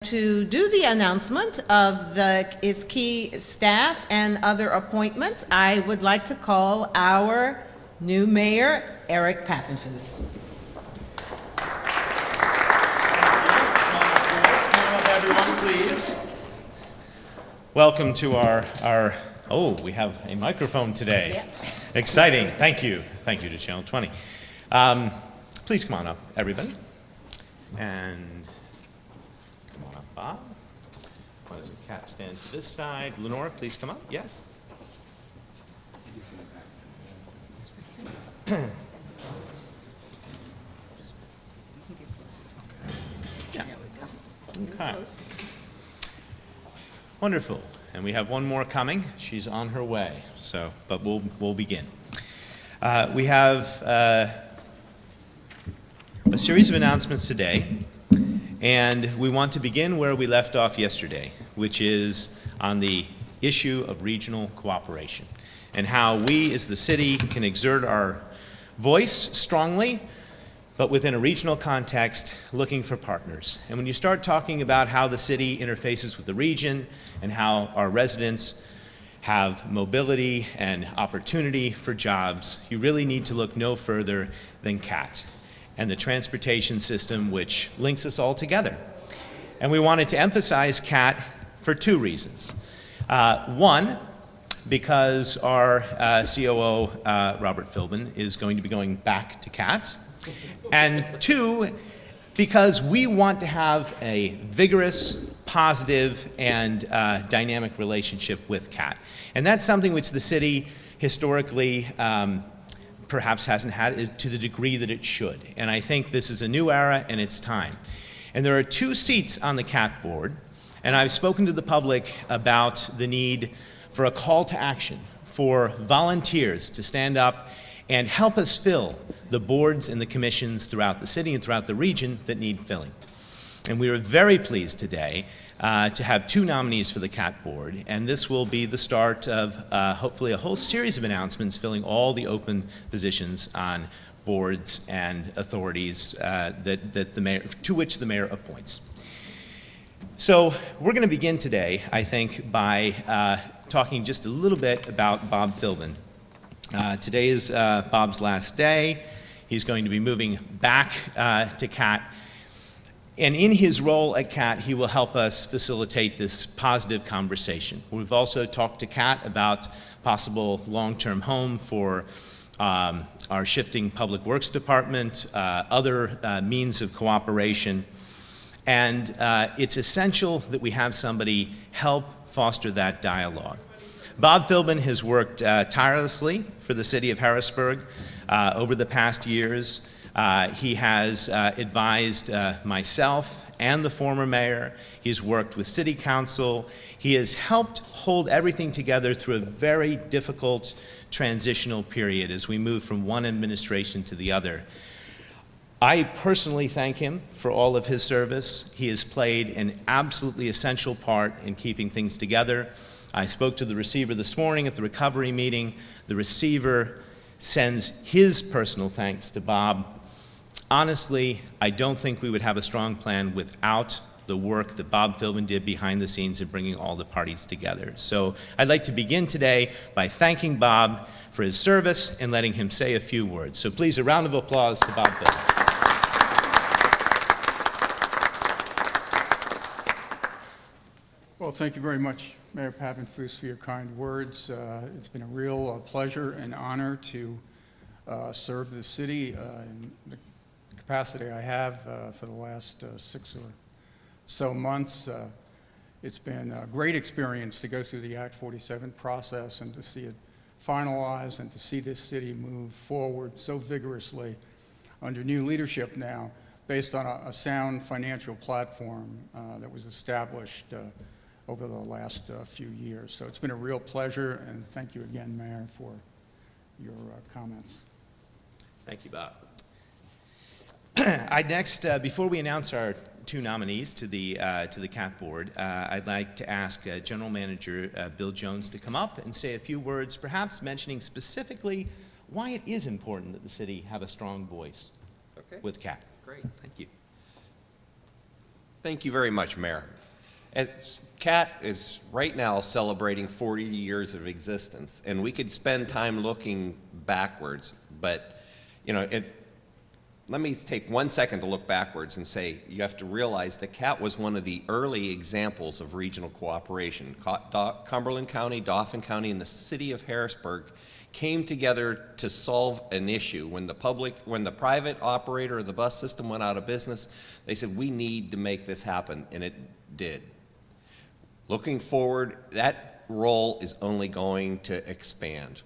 To do the announcement of its key staff and other appointments, I would like to call our new mayor, Eric Papenfuss. Come up, everyone, please. Welcome to our we have a microphone today. Yeah. Exciting. Thank you. Thank you to Channel 20. Please come on up, everybody. And come on up, Bob. Why does a cat stand to this side? Lenora, please come up. Yes. Yeah. Okay. Wonderful. And we have one more coming. She's on her way. But we'll begin. We have a series of announcements today, and we want to begin where we left off yesterday, which is on the issue of regional cooperation and how we as the city can exert our voice strongly, but within a regional context, looking for partners. And when you start talking about how the city interfaces with the region and how our residents have mobility and opportunity for jobs, you really need to look no further than CAT and the transportation system which links us all together. And we wanted to emphasize CAT for two reasons. One, because our COO, Robert Philbin, is going to be going back to CAT. And two, because we want to have a vigorous, positive, and dynamic relationship with CAT. And that's something which the city historically perhaps hasn't had to the degree that it should. And I think this is a new era and it's time. And there are two seats on the CAT board, and I've spoken to the public about the need for a call to action for volunteers to stand up and help us fill the boards and the commissions throughout the city and throughout the region that need filling. And we are very pleased today to have two nominees for the CAT board, and this will be the start of hopefully a whole series of announcements filling all the open positions on boards and authorities to which the mayor appoints. So we're going to begin today, I think, by talking just a little bit about Bob Philbin. Today is Bob's last day. He's going to be moving back to CAT. And in his role at CAT, he will help us facilitate this positive conversation. We've also talked to CAT about possible long-term home for our shifting public works department, other means of cooperation. And it's essential that we have somebody help foster that dialogue. Bob Philbin has worked tirelessly for the city of Harrisburg over the past years. He has advised myself and the former mayor. He's worked with city council. He has helped hold everything together through a very difficult transitional period as we move from one administration to the other. I personally thank him for all of his service. He has played an absolutely essential part in keeping things together. I spoke to the receiver this morning at the recovery meeting. The receiver sends his personal thanks to Bob. Honestly, I don't think we would have a strong plan without the work that Bob Philbin did behind the scenes in bringing all the parties together. So I'd like to begin today by thanking Bob for his service and letting him say a few words. So please, a round of applause to Bob Philbin. Well, thank you very much, Mayor Papenfuss, for your kind words. It's been a real pleasure and honor to serve the city in the capacity I have for the last 6 or so months. It's been a great experience to go through the Act 47 process and to see it finalized and to see this city move forward so vigorously under new leadership now based on a sound financial platform that was established over the last few years. So it's been a real pleasure, and thank you again, Mayor, for your comments. Thank you, Bob. I'd next, before we announce our two nominees to the CAT board, I'd like to ask General Manager Bill Jones to come up and say a few words, perhaps mentioning specifically why it is important that the city have a strong voice with CAT. Great. Thank you. Thank you very much, Mayor. CAT is right now celebrating 40 years of existence, and we could spend time looking backwards, but let me take 1 second to look backwards and say you have to realize that CAT was one of the early examples of regional cooperation. Cumberland County, Dauphin County, and the city of Harrisburg came together to solve an issue. When the private operator of the bus system went out of business, they said, we need to make this happen, and it did. Looking forward, that role is only going to expand.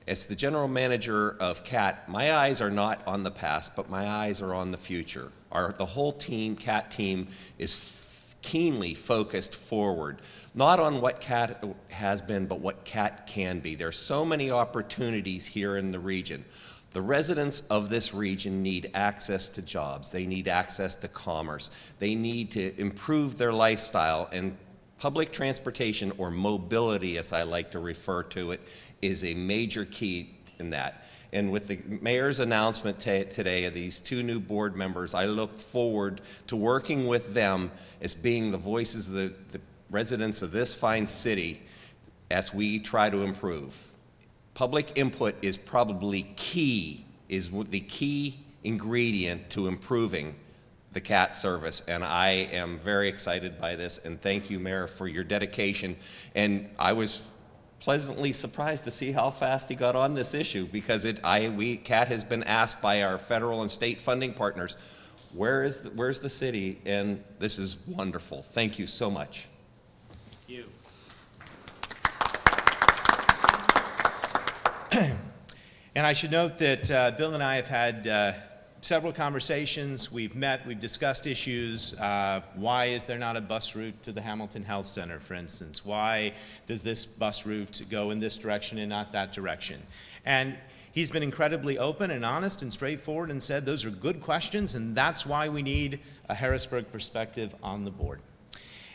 As the general manager of CAT, my eyes are not on the past, but my eyes are on the future. The whole team, CAT team, is keenly focused forward, not on what CAT has been, but what CAT can be. There are so many opportunities here in the region. The residents of this region need access to jobs. They need access to commerce. They need to improve their lifestyle, and public transportation, or mobility as I like to refer to it, is a major key in that. And with the mayor's announcement today of these 2 new board members, I look forward to working with them as being the voices of the residents of this fine city as we try to improve. Public input is probably the key ingredient to improving the CAT service, and I am very excited by this, and thank you, Mayor, for your dedication. And I was pleasantly surprised to see how fast he got on this issue, because CAT has been asked by our federal and state funding partners, where's the city? And this is wonderful. Thank you so much. Thank you. And I should note that Bill and I have had several conversations. We've met, we've discussed issues. Why is there not a bus route to the Hamilton Health Center, for instance? Why does this bus route go in this direction and not that direction? And he's been incredibly open and honest and straightforward and said those are good questions, and that's why we need a Harrisburg perspective on the board.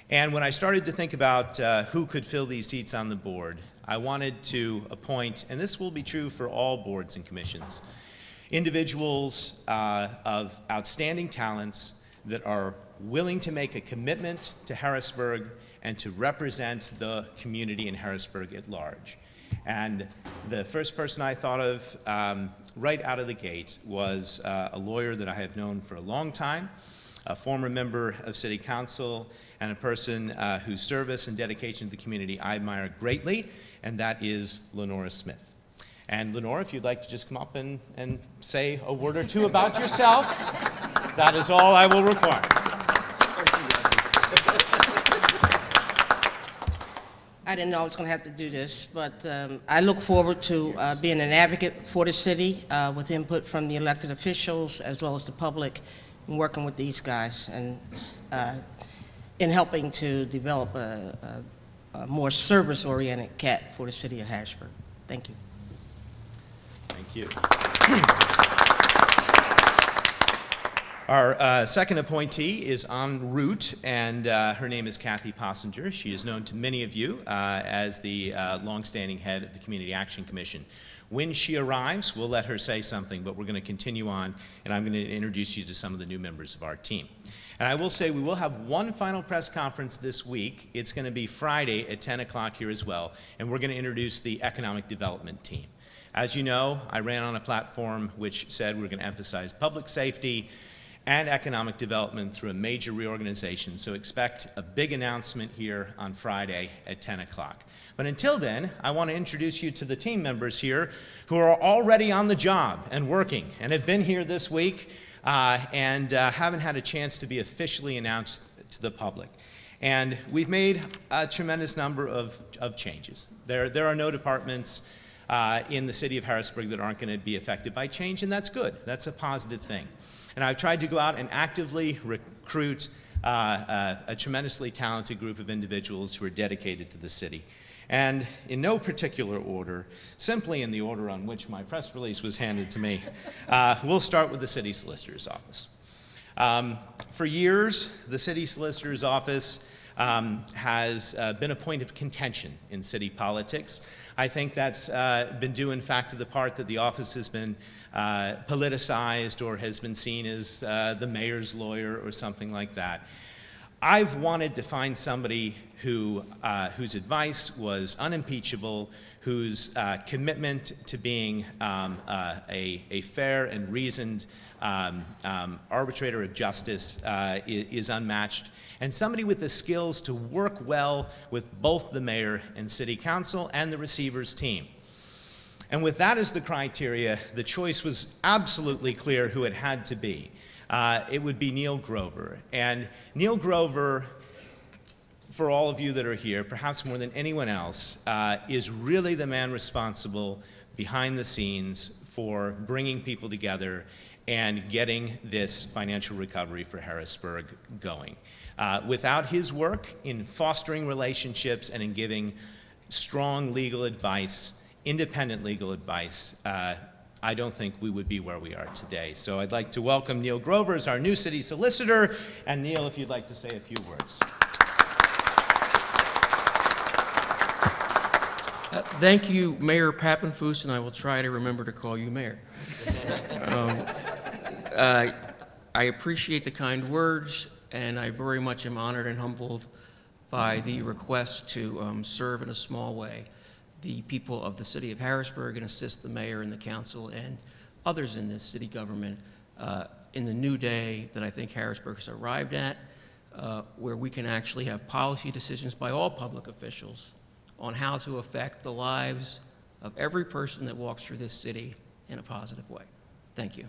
And when I started to think about who could fill these seats on the board, I wanted to appoint, and this will be true for all boards and commissions, individuals of outstanding talents that are willing to make a commitment to Harrisburg and to represent the community in Harrisburg at large. And the first person I thought of right out of the gate was a lawyer that I have known for a long time, a former member of City Council, and a person whose service and dedication to the community I admire greatly, and that is Lenora Smith. And Lenora, if you'd like to just come up and say a word or two about yourself, that is all I will require. I didn't know I was going to have to do this, but I look forward to being an advocate for the city with input from the elected officials as well as the public, and working with these guys and in helping to develop a more service-oriented CAT for the city of Harrisburg. Thank you. Thank you. Our second appointee is en route, and her name is Kathy Possinger. She is known to many of you as the longstanding head of the Community Action Commission. When she arrives, we'll let her say something, but we're going to continue on, and I'm going to introduce you to some of the new members of our team. And I will say we will have one final press conference this week. It's going to be Friday at 10 o'clock here as well, and we're going to introduce the Economic Development team. As you know, I ran on a platform which said we're going to emphasize public safety and economic development through a major reorganization, so expect a big announcement here on Friday at 10 o'clock. But until then, I want to introduce you to the team members here who are already on the job and working and have been here this week and haven't had a chance to be officially announced to the public. And we've made a tremendous number of changes. There are no departments in the city of Harrisburg that aren't going to be affected by change, and that's good. That's a positive thing. And I've tried to go out and actively recruit a tremendously talented group of individuals who are dedicated to the city. And in no particular order, simply in the order on which my press release was handed to me, we'll start with the city solicitor's office. For years, the city solicitor's office has been a point of contention in city politics. I think that's been due, in fact, to the part that the office has been politicized or has been seen as the mayor's lawyer or something like that. I've wanted to find somebody whose advice was unimpeachable, whose commitment to being a fair and reasoned arbitrator of justice is unmatched, and somebody with the skills to work well with both the mayor and city council and the receiver's team. And with that as the criteria, the choice was absolutely clear who it had to be. It would be Neil Grover. And Neil Grover, for all of you that are here, perhaps more than anyone else, is really the man responsible behind the scenes for bringing people together and getting this financial recovery for Harrisburg going. Without his work in fostering relationships and in giving strong legal advice, independent legal advice, I don't think we would be where we are today. So I'd like to welcome Neil Grover as our new city solicitor. And Neil, if you'd like to say a few words. Thank you, Mayor Papenfuss, and I will try to remember to call you Mayor. I appreciate the kind words, and I very much am honored and humbled by the request to serve in a small way the people of the city of Harrisburg and assist the mayor and the council and others in this city government in the new day that I think Harrisburg has arrived at, where we can actually have policy decisions by all public officials on how to affect the lives of every person that walks through this city in a positive way. Thank you.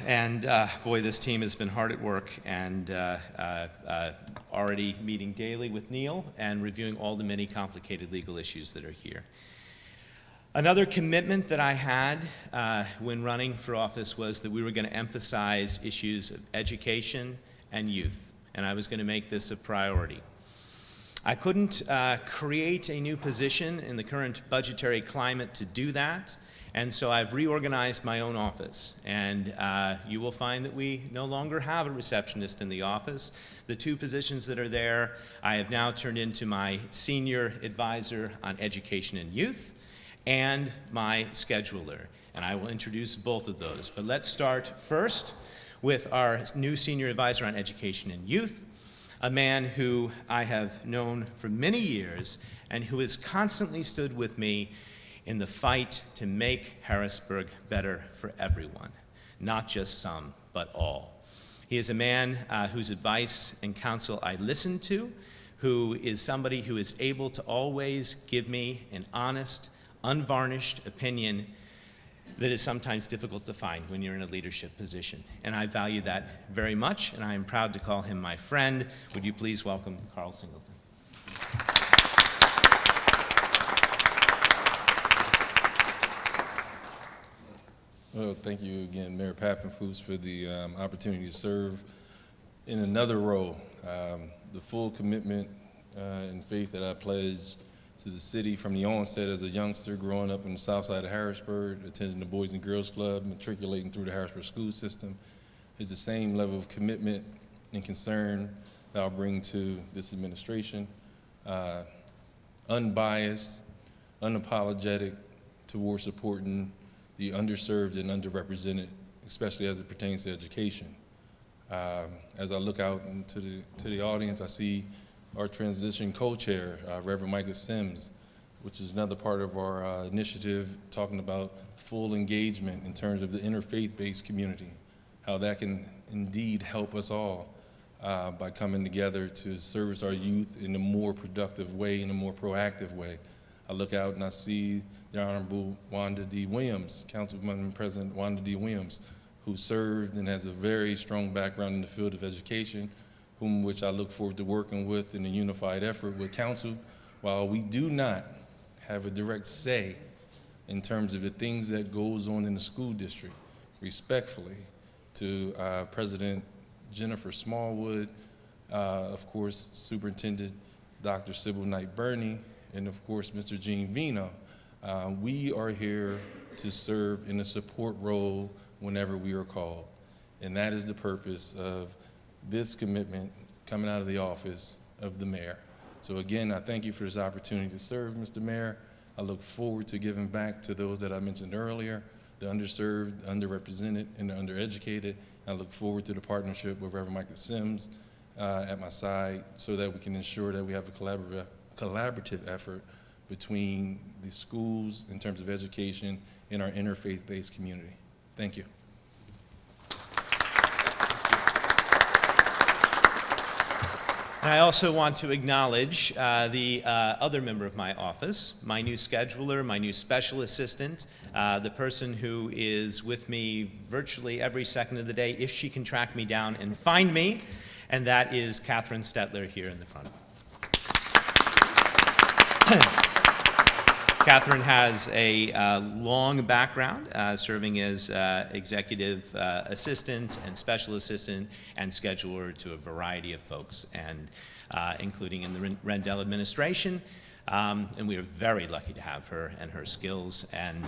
And boy, this team has been hard at work and already meeting daily with Neil and reviewing all the many complicated legal issues that are here. Another commitment that I had when running for office was that we were going to emphasize issues of education and youth, and I was going to make this a priority. I couldn't create a new position in the current budgetary climate to do that, and so I've reorganized my own office. And you will find that we no longer have a receptionist in the office. The two positions that are there, I have now turned into my senior advisor on education and youth and my scheduler. And I will introduce both of those. But let's start first with our new senior advisor on education and youth, a man who I have known for many years and who has constantly stood with me in the fight to make Harrisburg better for everyone, not just some, but all. He is a man whose advice and counsel I listen to, who is somebody who is able to always give me an honest, unvarnished opinion that is sometimes difficult to find when you're in a leadership position. And I value that very much, and I am proud to call him my friend. Would you please welcome Carl Singleton. Well, thank you again, Mayor Papenfuss, for the opportunity to serve in another role. The full commitment and faith that I pledged to the city from the onset as a youngster growing up in the south side of Harrisburg, attending the Boys and Girls Club, matriculating through the Harrisburg school system, is the same level of commitment and concern that I'll bring to this administration. Unbiased, unapologetic towards supporting the underserved and underrepresented, especially as it pertains to education. As I look out into the audience, I see our transition co-chair, Reverend Micah Sims, which is another part of our initiative talking about full engagement in terms of the interfaith-based community, how that can indeed help us all by coming together to service our youth in a more productive way, in a more proactive way. I look out and I see the Honorable Wanda D. Williams, Councilwoman President Wanda D. Williams, who served and has a very strong background in the field of education, which I look forward to working with in a unified effort with council. While we do not have a direct say in terms of the things that goes on in the school district, respectfully to President Jennifer Smallwood, of course, Superintendent Dr. Sybil Knight-Burney, and of course, Mr. Gene Vino, we are here to serve in a support role whenever we are called. And that is the purpose of this commitment coming out of the office of the mayor. So again, I thank you for this opportunity to serve, Mr. Mayor. I look forward to giving back to those that I mentioned earlier, the underserved, underrepresented, and the undereducated. I look forward to the partnership with Reverend Michael Sims at my side so that we can ensure that we have a collaborative effort between the schools in terms of education and our interfaith-based community. Thank you. And I also want to acknowledge the other member of my office, my new scheduler, my new special assistant, the person who is with me virtually every second of the day, if she can track me down and find me, and that is Catherine Stetler here in the front. Catherine has a long background serving as executive assistant and special assistant and scheduler to a variety of folks, and including in the Rendell administration. And we are very lucky to have her and her skills. And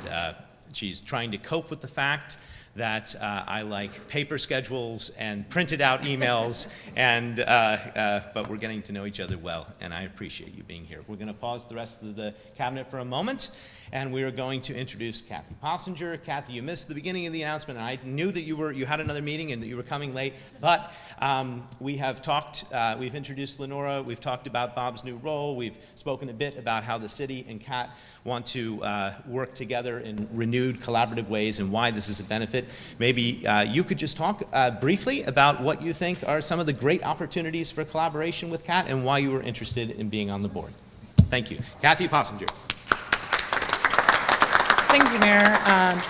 she's trying to cope with the fact that I like paper schedules and printed out emails, and but we're getting to know each other well, and I appreciate you being here. We're going to pause the rest of the cabinet for a moment, and we are going to introduce Kathy Possinger. Kathy, you missed the beginning of the announcement, and I knew that you had another meeting and that you were coming late, but we have talked, we've introduced Lenora, we've talked about Bob's new role, we've spoken a bit about how the city and Kat want to work together in renewed collaborative ways and why this is a benefit. Maybe you could just talk briefly about what you think are some of the great opportunities for collaboration with Kat and why you were interested in being on the board. Thank you. Kathy Possinger. Thank you, Mayor.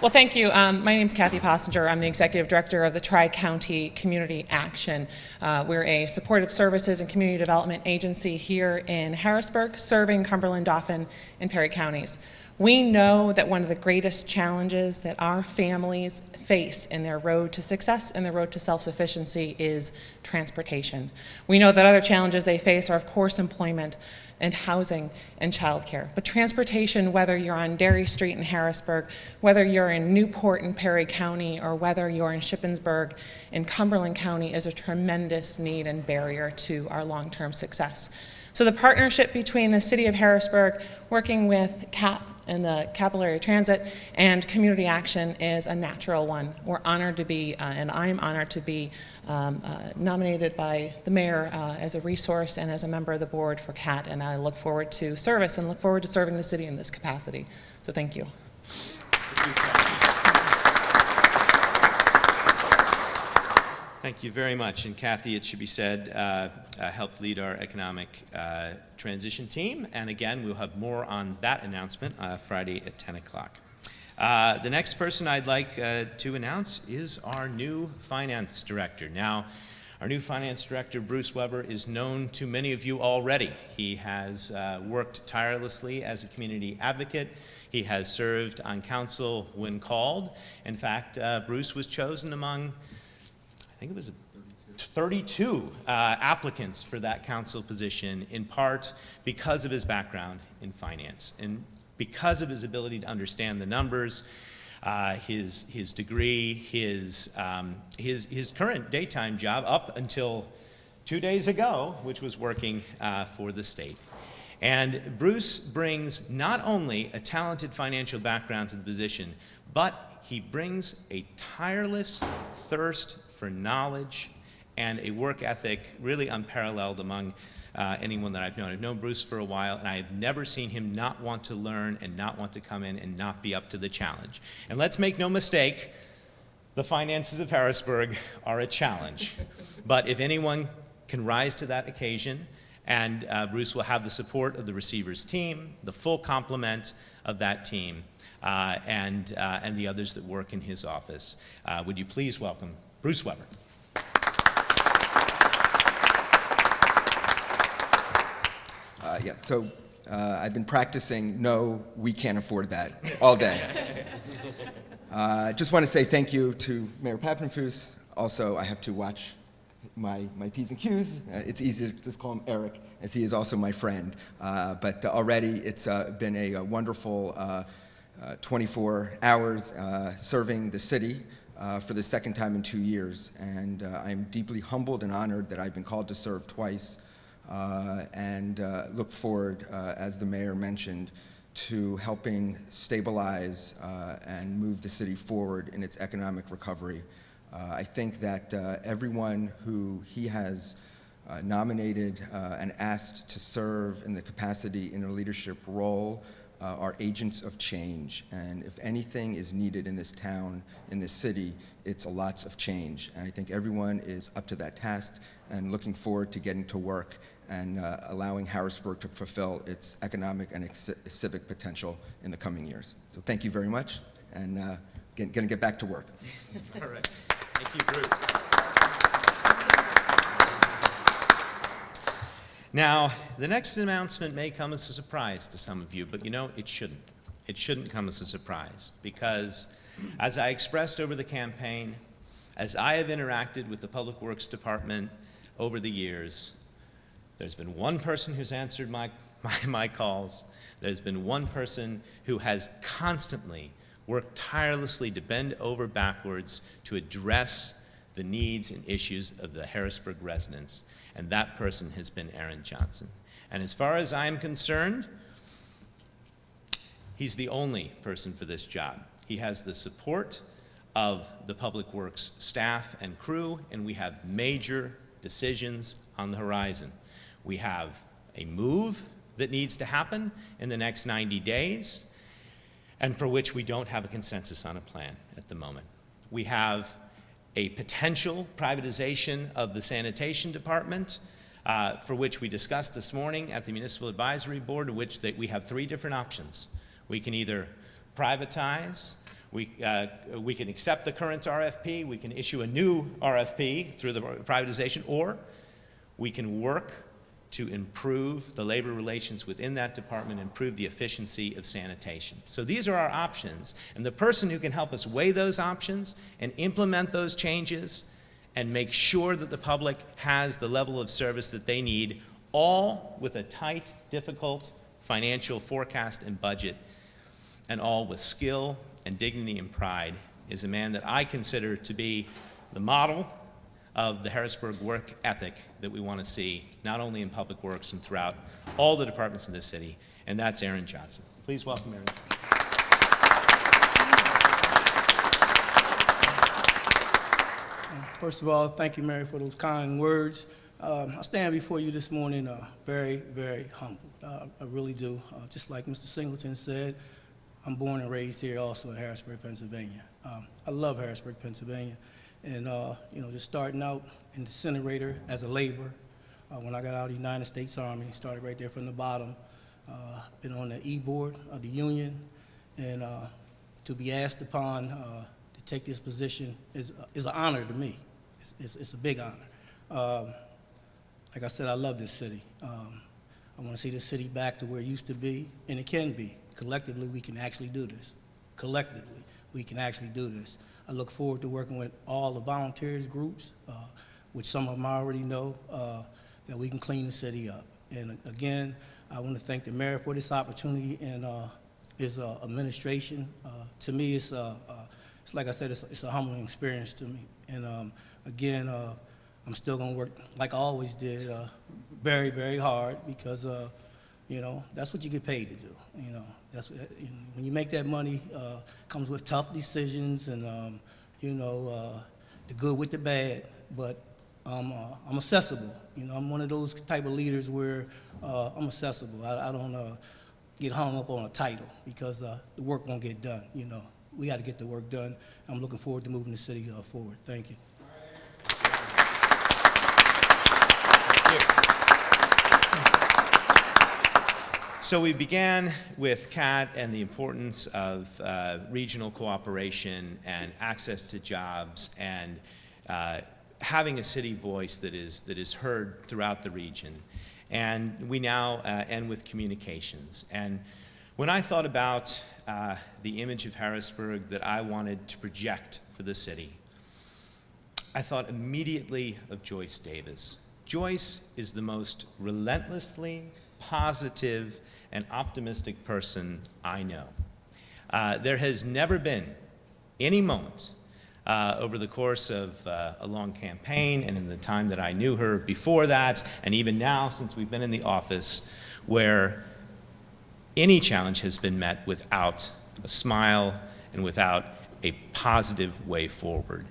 Well, thank you. My name is Kathy Possinger. I'm the Executive Director of the Tri-County Community Action. We're a supportive services and community development agency here in Harrisburg, serving Cumberland, Dauphin, and Perry counties. We know that one of the greatest challenges that our families face in their road to success and their road to self-sufficiency is transportation. We know that other challenges they face are, of course, employment and housing and childcare. But transportation, whether you're on Derry Street in Harrisburg, whether you're in Newport in Perry County, or whether you're in Shippensburg in Cumberland County, is a tremendous need and barrier to our long-term success. So the partnership between the City of Harrisburg, working with CAP and the Capillary Transit and Community Action, is a natural one. We're honored to be, and I'm honored to be nominated by the mayor as a resource and as a member of the board for CAT, and I look forward to service and look forward to serving the city in this capacity. So thank you. Thank you very much. And Kathy, it should be said, helped lead our economic transition team. And again, we'll have more on that announcement Friday at 10 o'clock. The next person I'd like to announce is our new finance director. Now, our new finance director, Bruce Weber, is known to many of you already. He has worked tirelessly as a community advocate. He has served on council when called. In fact, Bruce was chosen among, I think it was 32 applicants for that council position, in part because of his background in finance and because of his ability to understand the numbers, his degree, his current daytime job up until 2 days ago, which was working for the state. And Bruce brings not only a talented financial background to the position, but he brings a tireless thirst for knowledge and a work ethic really unparalleled among anyone that I've known. I've known Bruce for a while, and I've never seen him not want to learn and not want to come in and not be up to the challenge. And let's make no mistake, the finances of Harrisburg are a challenge. But if anyone can rise to that occasion, and Bruce will have the support of the receivers team, the full complement of that team, and the others that work in his office. Would you please welcome Bruce Weber. I've been practicing no, we can't afford that all day. Just want to say thank you to Mayor Papenfuss. Also, I have to watch my P's and Q's. It's easy to just call him Eric, as he is also my friend. But already it's been a wonderful 24 hours serving the city for the second time in 2 years. And I'm deeply humbled and honored that I've been called to serve twice. And look forward, as the mayor mentioned, to helping stabilize and move the city forward in its economic recovery. I think that everyone who he has nominated and asked to serve in the capacity in a leadership role are agents of change. And if anything is needed in this town, in this city, it's lots of change. And I think everyone is up to that task and looking forward to getting to work and allowing Harrisburg to fulfill its economic and civic potential in the coming years. So thank you very much, and going to get back to work. All right. Thank you, Bruce. Now, the next announcement may come as a surprise to some of you, but you know, it shouldn't. It shouldn't come as a surprise, because as I expressed over the campaign, as I have interacted with the Public Works Department over the years, there's been one person who's answered my calls. There's been one person who has constantly worked tirelessly to bend over backwards to address the needs and issues of the Harrisburg residents, and that person has been Aaron Johnson. And as far as I'm concerned, he's the only person for this job. He has the support of the Public Works staff and crew, and we have major decisions on the horizon. We have a move that needs to happen in the next 90 days, and for which we don't have a consensus on a plan at the moment. We have a potential privatization of the sanitation department, for which we discussed this morning at the Municipal Advisory Board, in which we have three different options. We can either privatize, we can accept the current RFP, we can issue a new RFP through the privatization, or we can work to improve the labor relations within that department, improve the efficiency of sanitation. So these are our options, and the person who can help us weigh those options and implement those changes and make sure that the public has the level of service that they need, all with a tight, difficult financial forecast and budget, and all with skill and dignity and pride, is a man that I consider to be the model of the Harrisburg work ethic that we want to see, not only in Public Works and throughout all the departments in this city, and that's Aaron Johnson. Please welcome Aaron. First of all, thank you, Mary, for those kind words. I stand before you this morning very, very humbled. I really do. Just like Mr. Singleton said, I'm born and raised here also in Harrisburg, Pennsylvania. I love Harrisburg, Pennsylvania. And, you know, just starting out in the incinerator as a laborer. When I got out of the United States Army, started right there from the bottom. Been on the E-board of the union, and to be asked upon to take this position is an honor to me. It's a big honor. Like I said, I love this city. I want to see this city back to where it used to be, and it can be. Collectively, we can actually do this. Collectively, we can actually do this. I look forward to working with all the volunteers groups, which some of them I already know, that we can clean the city up. And again, I want to thank the mayor for this opportunity and his administration. To me, it's like I said, it's a humbling experience to me. And again, I'm still going to work like I always did, very, very hard, because you know, that's what you get paid to do. You know, that's when you make that money, comes with tough decisions and you know, the good with the bad. But I'm accessible. You know, I'm one of those type of leaders where I'm accessible. I don't get hung up on a title, because the work won't get done. You know, we got to get the work done. I'm looking forward to moving the city forward. Thank you. So we began with Kat and the importance of regional cooperation and access to jobs and having a city voice that is heard throughout the region. And we now end with communications. And when I thought about the image of Harrisburg that I wanted to project for the city, I thought immediately of Joyce Davis. Joyce is the most relentlessly positive and optimistic person I know. There has never been any moment over the course of a long campaign and in the time that I knew her before that, and even now since we've been in the office, where any challenge has been met without a smile and without a positive way forward.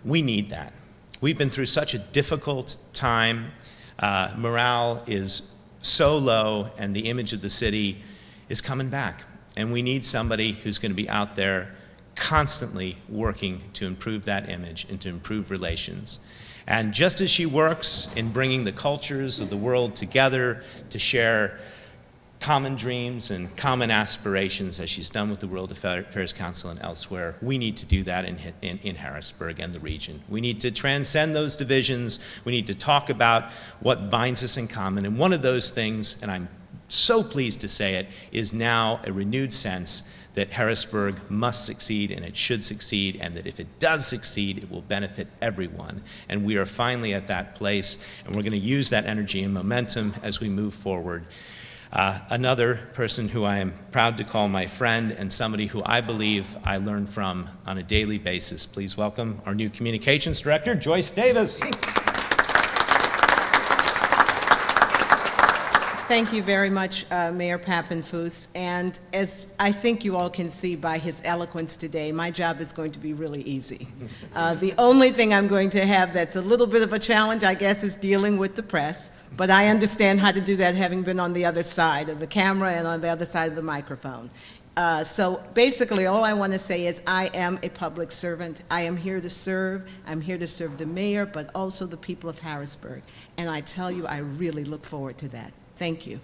We need that. We've been through such a difficult time. Morale is so low, and the image of the city is coming back. And we need somebody who's going to be out there constantly working to improve that image and to improve relations. And just as she works in bringing the cultures of the world together to share common dreams and common aspirations, as she's done with the World Affairs Council and elsewhere, we need to do that in Harrisburg and the region. We need to transcend those divisions. We need to talk about what binds us in common. And one of those things, and I'm so pleased to say it, is now a renewed sense that Harrisburg must succeed and it should succeed, and that if it does succeed, it will benefit everyone. And we are finally at that place, and we're going to use that energy and momentum as we move forward. Another person who I am proud to call my friend and somebody who I believe I learn from on a daily basis. Please welcome our new Communications Director, Joyce Davis. Thank you very much, Mayor Papenfuss. And as I think you all can see by his eloquence today, my job is going to be really easy. The only thing I'm going to have that's a little bit of a challenge, I guess, is dealing with the press. But I understand how to do that, having been on the other side of the camera and on the other side of the microphone. So basically, all I want to say is I am a public servant. I am here to serve. I'm here to serve the mayor, but also the people of Harrisburg. And I tell you, I really look forward to that. Thank you.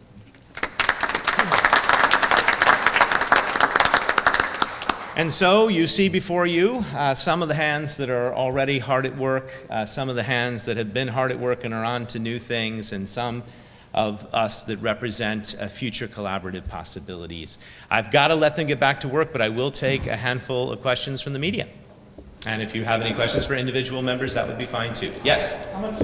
And so you see before you some of the hands that are already hard at work, some of the hands that have been hard at work and are on to new things, and some of us that represent future collaborative possibilities. I've got to let them get back to work, but I will take a handful of questions from the media. And if you have any questions for individual members, that would be fine too. Yes? How much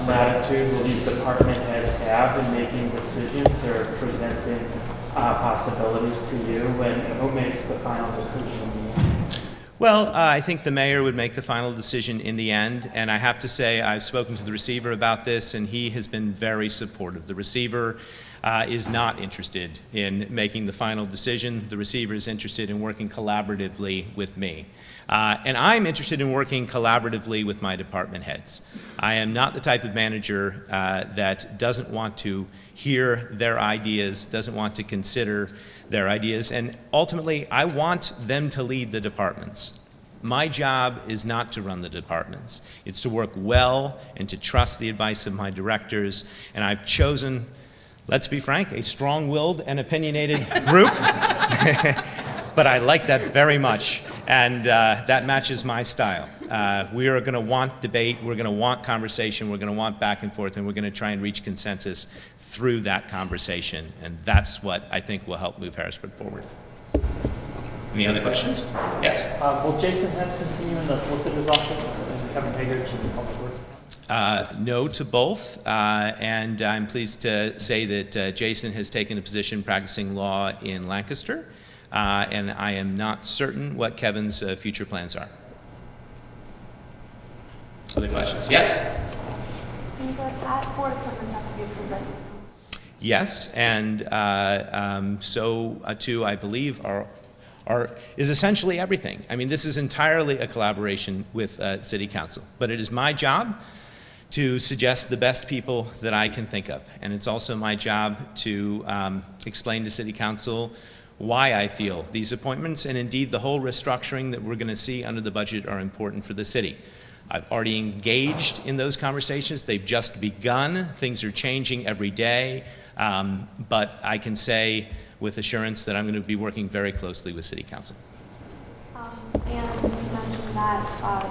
latitude will these department heads have in making decisions or presenting possibilities to you, and who makes the final decision in the end? Well, I think the mayor would make the final decision in the end, and I have to say I've spoken to the receiver about this, and he has been very supportive. The receiver is not interested in making the final decision. The receiver is interested in working collaboratively with me. And I'm interested in working collaboratively with my department heads. I am not the type of manager that doesn't want to hear their ideas, doesn't want to consider their ideas, and ultimately I want them to lead the departments. My job is not to run the departments. It's to work well and to trust the advice of my directors, and I've chosen, let's be frank, a strong-willed and opinionated group. But I like that very much, and that matches my style. We are going to want debate, we're going to want conversation, we're going to want back and forth, and we're going to try and reach consensus through that conversation, and that's what I think will help move Harrisburg forward. Any other questions? Yes? Will Jason Hess continue in the solicitor's office and Kevin Haggard in the public works? No to both, and I'm pleased to say that Jason has taken a position practicing law in Lancaster, and I am not certain what Kevin's future plans are. Other questions? Yes? Seems like at board appointments have to be approved by the council. Yes, and so too, I believe, is essentially everything. I mean, this is entirely a collaboration with City Council, but it is my job to suggest the best people that I can think of, and it's also my job to explain to City Council why I feel these appointments and indeed the whole restructuring that we're going to see under the budget are important for the city. I've already engaged in those conversations. They've just begun. Things are changing every day, but I can say with assurance that I'm going to be working very closely with City Council. And you mentioned that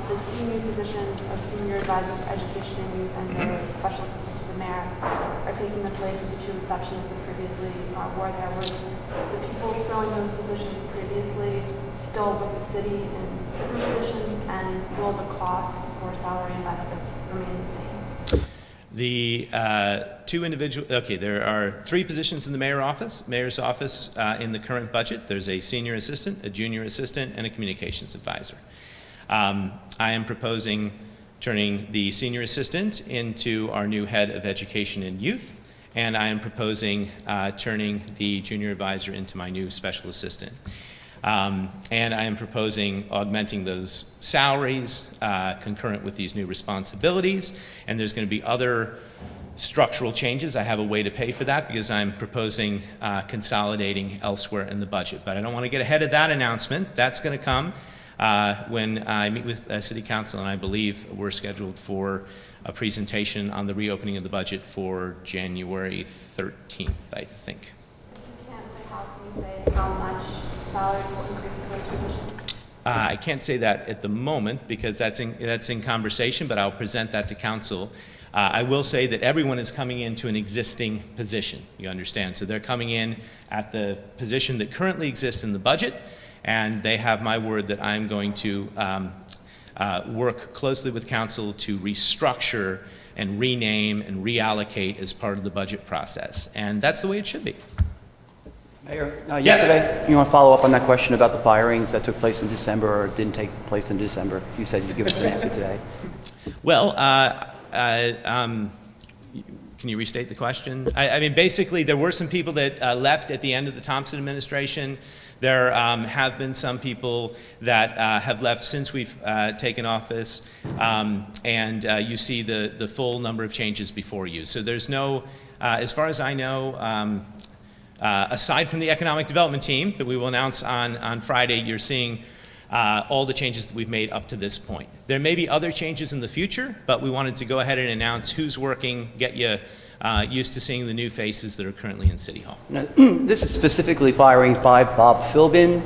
the two new positions of Senior Advisor for Education and Youth and the Special Assistant to the Mayor are taking the place of the two receptionists that previously were there. Were the people filling those positions previously still with the city in different positions, and will the costs for salary and benefits remain the same? The two individual, okay, there are three positions in the mayor's office in the current budget. There's a senior assistant, a junior assistant, and a communications advisor. I am proposing turning the senior assistant into our new head of education and youth, and I am proposing turning the junior advisor into my new special assistant. And I am proposing augmenting those salaries concurrent with these new responsibilities, and there's going to be other structural changes. I have a way to pay for that because I'm proposing consolidating elsewhere in the budget. But I don't want to get ahead of that announcement. That's going to come when I meet with City Council, and I believe we're scheduled for a presentation on the reopening of the budget for January 13th, I think. You can't say how, can you say how much salaries will increase for those positions? I can't say that at the moment because that's in conversation, but I'll present that to council. I will say that everyone is coming into an existing position, you understand. So they're coming in at the position that currently exists in the budget, and they have my word that I'm going to work closely with council to restructure and rename and reallocate as part of the budget process. And that's the way it should be. Mayor, Yes. yesterday, you want to follow up on that question about the firings that took place in December or didn't take place in December? You said you'd give us an answer today. Well, can you restate the question? I mean, basically, there were some people that left at the end of the Thompson administration. There have been some people that have left since we've taken office, and you see the full number of changes before you. So there's no, as far as I know, aside from the economic development team that we will announce on Friday, you're seeing all the changes that we've made up to this point. There may be other changes in the future, but we wanted to go ahead and announce who's working, get you used to seeing the new faces that are currently in City Hall. Now, this is specifically firings by Bob Philbin,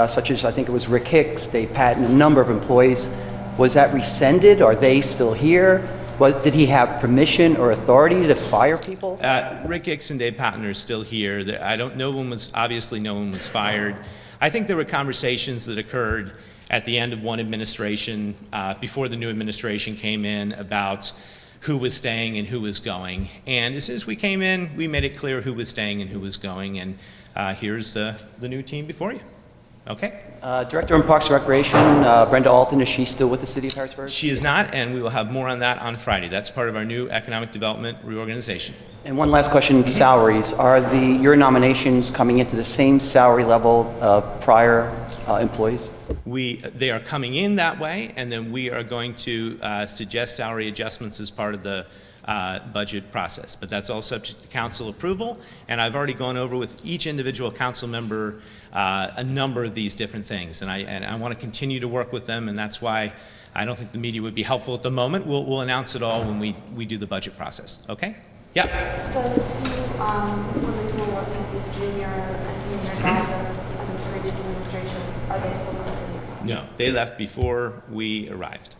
such as I think it was Rick Hicks, Dave Patton, a number of employees. Was that rescinded? Are they still here? Did he have permission or authority to fire people? Rick Hicks and Dave Patton are still here. I don't know obviously no one was fired. I think there were conversations that occurred at the end of one administration, before the new administration came in, about who was staying and who was going. And as soon as we came in, we made it clear who was staying and who was going. And here's the new team before you. Okay? Director in Parks and Recreation, Brenda Alton, is she still with the City of Harrisburg? She is not, and we will have more on that on Friday. That's part of our new economic development reorganization. And one last question, salaries. Are your nominations coming into the same salary level of prior employees? They are coming in that way, and then we are going to suggest salary adjustments as part of the budget process. But that's all subject to council approval, and I've already gone over with each individual council member a number of these different things, and I want to continue to work with them, and that's why I don't think the media would be helpful at the moment. We'll announce it all when we do the budget process. Okay? Yeah. The two women who were working as a junior and senior advisor in the previous administration, are they still in the city? No, they left before we arrived.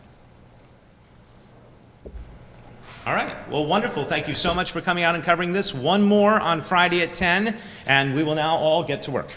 All right. Well, wonderful. Thank you so much for coming out and covering this. One more on Friday at 10, and we will now all get to work.